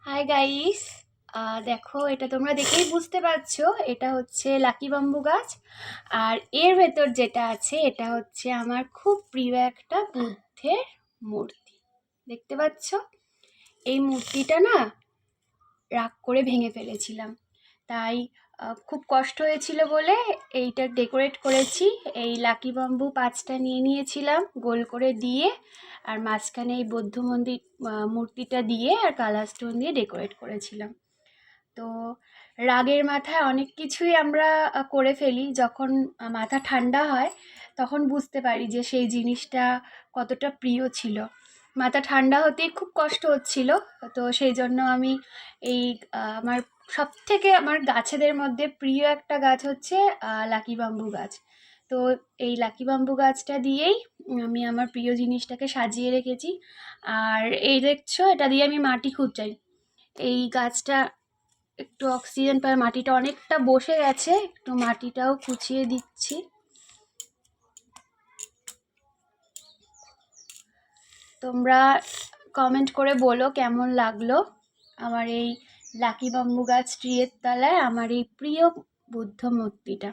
Hi guys, দেখো এটা তোমরা দেখেই বুঝতে পারছো এটা হচ্ছে লাকি বাম্বু গাছ। আর এর ভেতর যেটা আছে এটা হচ্ছে আমার খুব প্রিয় একটা বুদ্ধের মূর্তি। দেখতে পাচ্ছো? এই মূর্তিটা না রাগ করে ভেঙে ফেলেছিলাম, তাই খুব কষ্ট হয়েছিল বলে এইটা ডেকোরেট করেছি। এই লাকি বাম্বু 5টা নিয়ে নিয়েছিলাম গোল করে দিয়ে, আর মাঝখানে এই বৌদ্ধ মন্দির মূর্তিটা দিয়ে আর কালার স্টোন দিয়ে ডেকোরেট করেছিলাম। তো রাগের মাথায় অনেক কিছুই আমরা করে ফেলি। যখন মাথা ঠান্ডা হয় তখন বুঝতে পারি যে সেই জিনিসটা কতটা প্রিয় ছিল। মাথা ঠান্ডা হতেই খুব কষ্ট হচ্ছিল, তো সেই জন্য আমি এই আমার সবথেকে আমার গাছেদের মধ্যে প্রিয় একটা গাছ হচ্ছে লাকি বাম্বু গাছ। তো এই লাকি বাম্বু গাছটা দিয়েই আমি আমার প্রিয় জিনিসটাকে সাজিয়ে রেখেছি। আর এই দেখছো, এটা দিয়ে আমি মাটি খুঁচাই। এই গাছটা একটু অক্সিজেন পায়, মাটিটা অনেকটা বসে গেছে, একটু মাটিটাও খুঁচিয়ে দিচ্ছি। তোমরা কমেন্ট করে বলো কেমন লাগলো আমার এই লাকি বাম্বু গাছ ট্রিয়ের তলায় আমার এই প্রিয় বুদ্ধ মূর্তিটা।